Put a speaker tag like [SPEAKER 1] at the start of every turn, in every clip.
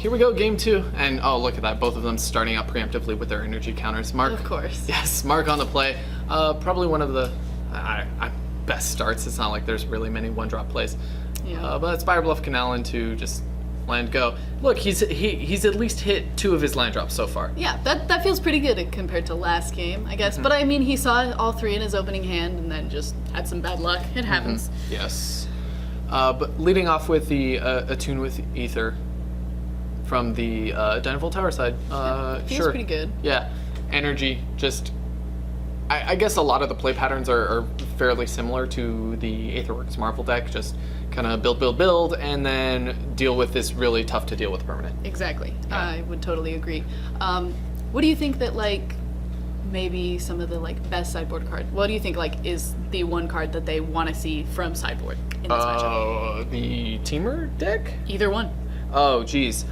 [SPEAKER 1] here we go, game 2. And oh, look at that. Both of them starting out preemptively with their energy counters. Mark.
[SPEAKER 2] Of course.
[SPEAKER 1] Yes, Mark on the play. Probably one of the best starts. It's not like there's really many one-drop plays.
[SPEAKER 2] Yeah.
[SPEAKER 1] But Spirebluff Canal into just land go. Look, he's at least hit 2 of his land drops so far.
[SPEAKER 2] Yeah, that feels pretty good compared to last game, I guess. But I mean, he saw all 3 in his opening hand and then just had some bad luck. It happens.
[SPEAKER 1] Yes. But leading off with the Attune with Aether from the Dynavolt Tower side.
[SPEAKER 2] Feels
[SPEAKER 1] sure.
[SPEAKER 2] pretty good.
[SPEAKER 1] Yeah. Energy, just... I guess a lot of the play patterns are fairly similar to the Aetherworks Marvel deck. Just kind of build, and then deal with this really tough to deal with permanent.
[SPEAKER 2] Exactly.
[SPEAKER 1] Yeah.
[SPEAKER 2] I would totally agree. What do you think that, like, maybe some of the, like, best sideboard cards, what do you think, like, is the one card that they want to see from sideboard in this matchup?
[SPEAKER 1] The Temur deck?
[SPEAKER 2] Either one.
[SPEAKER 1] Oh, geez.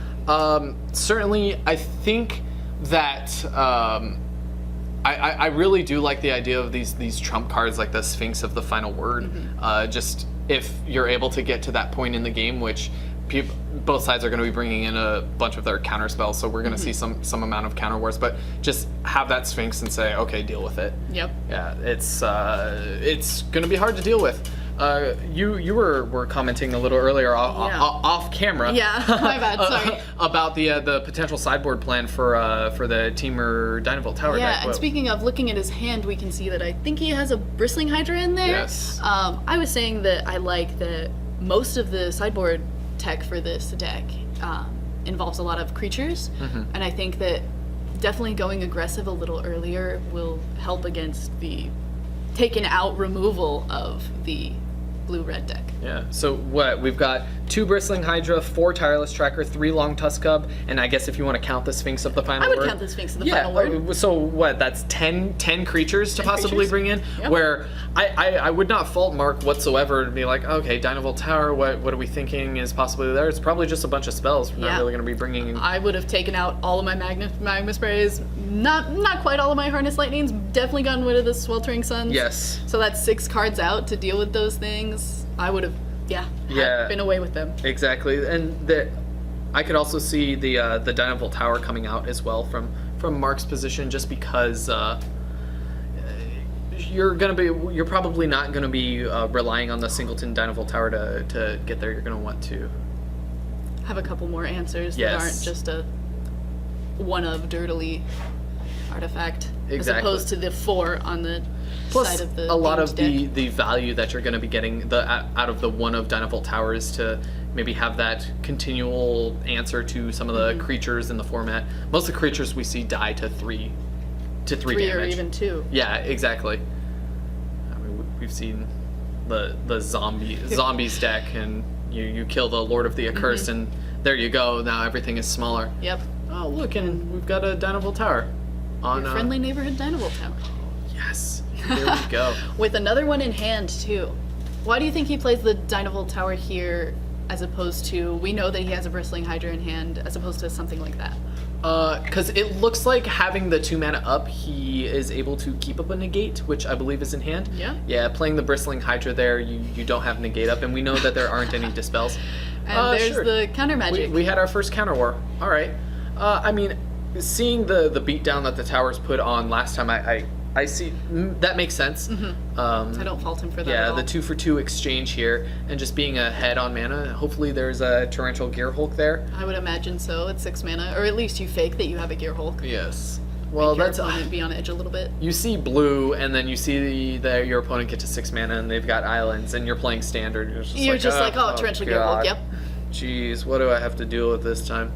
[SPEAKER 1] Certainly, I think that... I really do like the idea of these trump cards like the Sphinx of the Final Word. Just if you're able to get to that point in the game, which both sides are going to be bringing in a bunch of their counter spells, so we're going to see some amount of counter wars. But just have that Sphinx and say, okay, deal with it.
[SPEAKER 2] Yep.
[SPEAKER 1] Yeah, it's going to be hard to deal with. You were commenting a little earlier off camera.
[SPEAKER 2] Yeah, my bad. Sorry.
[SPEAKER 1] About the potential sideboard plan for the Temur Dynavolt Tower deck.
[SPEAKER 2] Yeah, and speaking of looking at his hand, we can see that I think he has a Bristling Hydra in there.
[SPEAKER 1] Yes.
[SPEAKER 2] I was saying that I like that most of the sideboard tech for this deck involves a lot of creatures, and I think that definitely going aggressive a little earlier will help against the taken out removal of the blue-red deck.
[SPEAKER 1] Yeah, so what, we've got 2 Bristling Hydra, 4 Tireless Tracker, 3 Longtusk Cub, and I guess if you want to count the Sphinx of the Final Word.
[SPEAKER 2] I would count the Sphinx of the Final Word.
[SPEAKER 1] So what, that's 10 creatures to possibly bring in?
[SPEAKER 2] Yep.
[SPEAKER 1] Where I would not fault Mark whatsoever to be like, okay, Dynavolt Tower, what are we thinking is possibly there? It's probably just a bunch of spells. We're not really going to be bringing in...
[SPEAKER 2] I would have taken out all of my Magma Sprays, not quite all of my Harness Lightnings, definitely gotten rid of the Sweltering Suns.
[SPEAKER 1] Yes.
[SPEAKER 2] So that's 6 cards out to deal with those things. I would have, been away with them.
[SPEAKER 1] Exactly, and I could also see the Dynavolt Tower coming out as well from Mark's position, just because you're probably not gonna be relying on the Singleton Dynavolt Tower to get there. You're gonna want to
[SPEAKER 2] have a couple more answers that aren't just a one of dirtily artifact, as opposed to the 4 on the side of the
[SPEAKER 1] a lot of
[SPEAKER 2] deck.
[SPEAKER 1] the value that you're going to be getting out of the one of Dynavolt Tower is to maybe have that continual answer to some of the creatures in the format. Most of the creatures we see die to 3 damage.
[SPEAKER 2] Or even 2.
[SPEAKER 1] Yeah, exactly. I mean, we've seen the zombies deck, and you kill the Lord of the Accursed, and there you go. Now everything is smaller.
[SPEAKER 2] Yep.
[SPEAKER 1] Oh, look, and we've got a Dynavolt Tower on
[SPEAKER 2] Your friendly neighborhood Dynavolt Tower.
[SPEAKER 1] Yes. There we go.
[SPEAKER 2] With another one in hand, too. Why do you think he plays the Dynavolt Tower here as opposed to, we know that he has a Bristling Hydra in hand, as opposed to something like that?
[SPEAKER 1] Because it looks like having the 2 mana up, he is able to keep up a Negate, which I believe is in hand.
[SPEAKER 2] Yeah.
[SPEAKER 1] Yeah, playing the Bristling Hydra there, you don't have Negate up, and we know that there aren't any Dispels.
[SPEAKER 2] And there's the counter magic.
[SPEAKER 1] We had our first counter war. All right. I mean, seeing the beatdown that the towers put on last time, I see that makes sense.
[SPEAKER 2] I don't fault him for that.
[SPEAKER 1] Yeah,
[SPEAKER 2] at all.
[SPEAKER 1] the 2-for-2 exchange here, and just being ahead on mana. Hopefully, there's a Torrential Gearhulk there.
[SPEAKER 2] I would imagine so. At 6 mana, or at least you fake that you have a Gearhulk.
[SPEAKER 1] Yes. Well,
[SPEAKER 2] Make your
[SPEAKER 1] that's
[SPEAKER 2] opponent be on edge a little bit.
[SPEAKER 1] You see blue, and then you see your opponent get to 6 mana, and they've got islands, and you're playing standard.
[SPEAKER 2] You're just like, oh, Torrential Gearhulk. Yep.
[SPEAKER 1] Jeez, what do I have to deal with this time?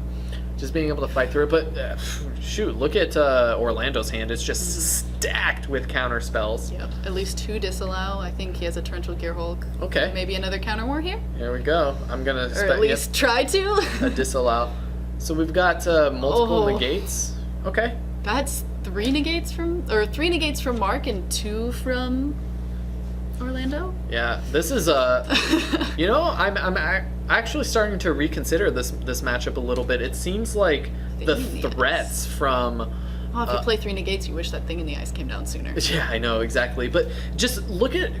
[SPEAKER 1] Just being able to fight through it, but shoot, look at Orlando's hand. It's just stacked with counter spells.
[SPEAKER 2] Yep, at least 2 Disallow. I think he has a Torrential Gearhulk.
[SPEAKER 1] Okay.
[SPEAKER 2] Maybe another counter war here?
[SPEAKER 1] Here we go. I'm going to...
[SPEAKER 2] Or at least try to.
[SPEAKER 1] A Disallow. So we've got multiple negates. Okay.
[SPEAKER 2] That's 3 negates from Mark and 2 from Orlando?
[SPEAKER 1] Yeah, this is you know, I'm actually starting to reconsider this matchup a little bit. It seems like the threats from
[SPEAKER 2] Oh, if you play 3 negates, you wish that thing in the ice came down sooner.
[SPEAKER 1] Yeah, I know, exactly. But just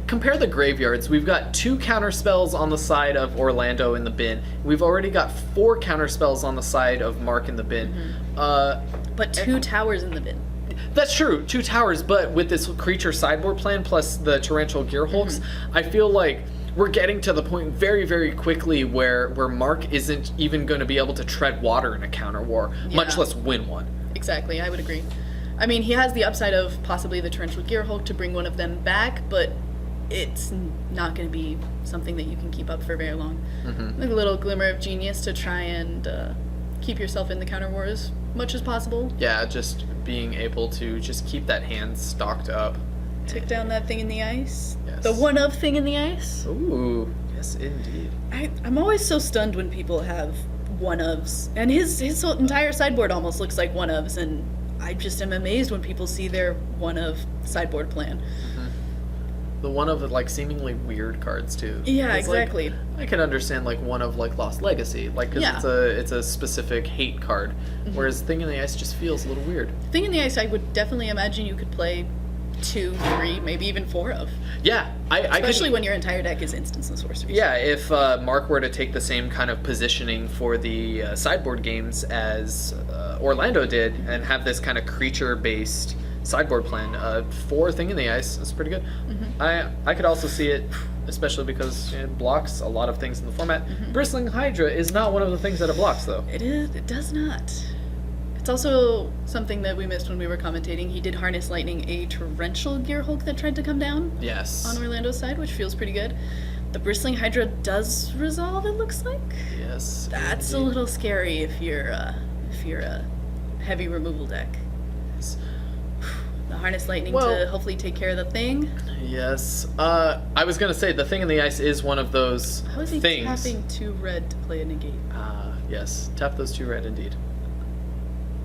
[SPEAKER 1] compare the graveyards. We've got 2 counter spells on the side of Orlando in the bin. We've already got 4 counter spells on the side of Mark in the bin.
[SPEAKER 2] But 2 towers in the bin.
[SPEAKER 1] That's true, 2 towers, but with this creature sideboard plan plus the Torrential Gearhulks, I feel like we're getting to the point very, very quickly where Mark isn't even going to be able to tread water in a counter war, much less win one.
[SPEAKER 2] Exactly, I would agree. I mean, he has the upside of possibly the Torrential Gearhulk to bring one of them back, but it's not going to be something that you can keep up for very long. Like a little Glimmer of Genius to try and keep yourself in the counter war as much as possible.
[SPEAKER 1] Yeah, just being able to just keep that hand stocked up.
[SPEAKER 2] Take down that thing in the ice.
[SPEAKER 1] Yes.
[SPEAKER 2] The one-of thing in the ice.
[SPEAKER 1] Ooh, yes, indeed.
[SPEAKER 2] I'm always so stunned when people have one-ofs. And his whole entire sideboard almost looks like one-ofs, and I just am amazed when people see their one-of sideboard plan.
[SPEAKER 1] The one of like seemingly weird cards too.
[SPEAKER 2] Yeah,
[SPEAKER 1] It's
[SPEAKER 2] exactly.
[SPEAKER 1] Like, I can understand like one of like Lost Legacy, like because it's a specific hate card, whereas Thing in the Ice just feels a little weird.
[SPEAKER 2] Thing in the Ice, I would definitely imagine you could play 2, 3, maybe even 4 of.
[SPEAKER 1] Yeah,
[SPEAKER 2] Especially when your entire deck is instants and sorceries.
[SPEAKER 1] Yeah, if Mark were to take the same kind of positioning for the sideboard games as Orlando did, and have this kind of creature-based sideboard plan, 4 Thing in the Ice is pretty good. I could also see it, especially because it blocks a lot of things in the format. Bristling Hydra is not one of the things that it blocks, though.
[SPEAKER 2] It does not. It's also something that we missed when we were commentating. He did harness lightning a Torrential Gearhulk that tried to come down.
[SPEAKER 1] Yes.
[SPEAKER 2] On Orlando's side, which feels pretty good. The Bristling Hydra does resolve, it looks like.
[SPEAKER 1] Yes.
[SPEAKER 2] That's
[SPEAKER 1] indeed.
[SPEAKER 2] a little scary if you're a heavy removal deck. The harness lightning to hopefully take care of the thing.
[SPEAKER 1] Yes. I was gonna say the Thing in the Ice is one of those
[SPEAKER 2] How is he
[SPEAKER 1] things.
[SPEAKER 2] tapping 2 red to play a negate?
[SPEAKER 1] Yes. Tap those 2 red indeed.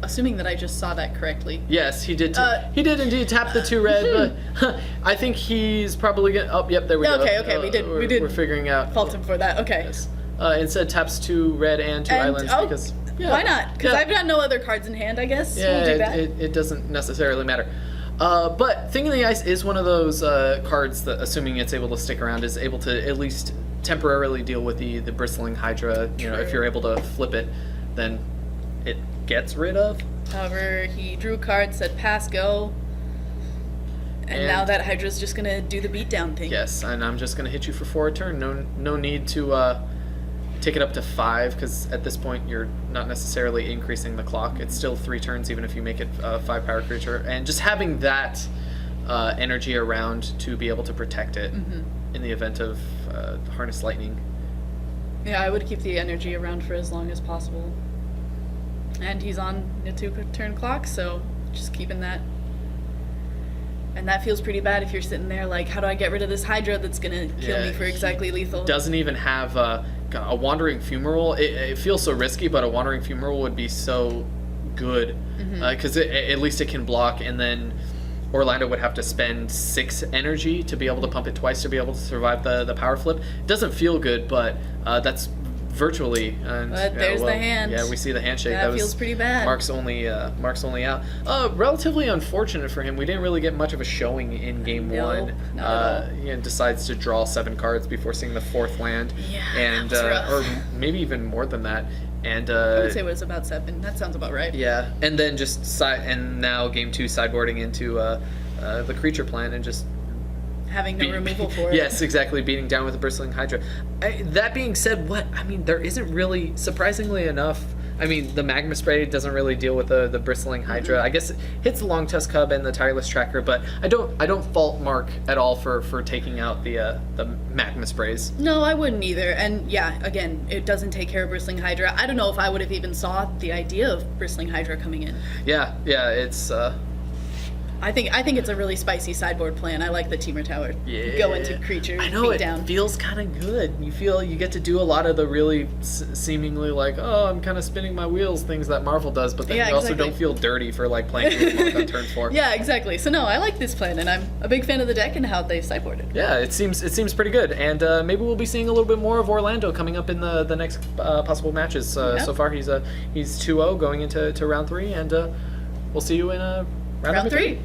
[SPEAKER 2] Assuming that I just saw that correctly.
[SPEAKER 1] Yes, he did. He did indeed tap the 2 red, but I think he's probably gonna. Oh, yep, there we go.
[SPEAKER 2] Okay, we did.
[SPEAKER 1] We're figuring out.
[SPEAKER 2] Fault him for that. Okay.
[SPEAKER 1] Yes. Instead, taps 2 red and 2 islands because. Yeah,
[SPEAKER 2] why not? Because I've got no other cards in hand. I guess
[SPEAKER 1] yeah,
[SPEAKER 2] we'll do that.
[SPEAKER 1] It doesn't necessarily matter. But Thing in the Ice is one of those cards that, assuming it's able to stick around, is able to at least temporarily deal with the Bristling Hydra. You know, if you're able to flip it, then it gets rid of.
[SPEAKER 2] However, he drew a card, said pass, go. And now that Hydra's just gonna do the beatdown thing.
[SPEAKER 1] Yes, and I'm just gonna hit you for 4 a turn. No need to take it up to 5, because at this point you're not necessarily increasing the clock. It's still 3 turns, even if you make it a 5 power creature. And just having that energy around to be able to protect it in the event of harness lightning.
[SPEAKER 2] Yeah, I would keep the energy around for as long as possible. And he's on a 2-turn clock, so just keeping that. And that feels pretty bad if you're sitting there like, how do I get rid of this Hydra that's gonna kill me for exactly lethal?
[SPEAKER 1] Doesn't even have a Wandering Fumarole. It feels so risky, but a Wandering Fumarole would be so good because at least it can block, and then Orlando would have to spend 6 energy to be able to pump it twice to be able to survive the power flip. It doesn't feel good, but that's virtually. And,
[SPEAKER 2] but there's the hand.
[SPEAKER 1] Yeah, we see the handshake.
[SPEAKER 2] That feels pretty bad.
[SPEAKER 1] Mark's only out. Relatively unfortunate for him. We didn't really get much of a showing in game 1.
[SPEAKER 2] Not at all.
[SPEAKER 1] He decides to draw 7 cards before seeing the 4th land.
[SPEAKER 2] Yeah,
[SPEAKER 1] and
[SPEAKER 2] that was rough.
[SPEAKER 1] or maybe even more than that. And
[SPEAKER 2] I would say it was about 7. That sounds about right.
[SPEAKER 1] Yeah, and then just and now game 2 sideboarding into the creature plan and just
[SPEAKER 2] having no removal for it.
[SPEAKER 1] Yes, exactly. Beating down with the Bristling Hydra. That being said, there isn't really, surprisingly enough. I mean, the Magma Spray doesn't really deal with the Bristling Hydra. I guess it hits the Longtusk Cub and the Tireless Tracker, but I don't fault Mark at all for taking out the Magma Sprays.
[SPEAKER 2] No, I wouldn't either. And yeah, again, it doesn't take care of Bristling Hydra. I don't know if I would have even saw the idea of Bristling Hydra coming in.
[SPEAKER 1] Yeah, it's.
[SPEAKER 2] I think it's a really spicy sideboard plan. I like the Temur Tower.
[SPEAKER 1] Yeah.
[SPEAKER 2] Go into creatures,
[SPEAKER 1] I know,
[SPEAKER 2] beat down.
[SPEAKER 1] It feels kind of good. You get to do a lot of the really seemingly like, oh, I'm kind of spinning my wheels things that Marvel does, but then you also don't feel dirty for like playing with Mark on turn 4.
[SPEAKER 2] Yeah, exactly. So no, I like this plan, and I'm a big fan of the deck and how they sideboarded.
[SPEAKER 1] Yeah, it seems pretty good, and maybe we'll be seeing a little bit more of Orlando coming up in the next possible matches. So far he's 2-0 going into round 3, and we'll see you in round number 3.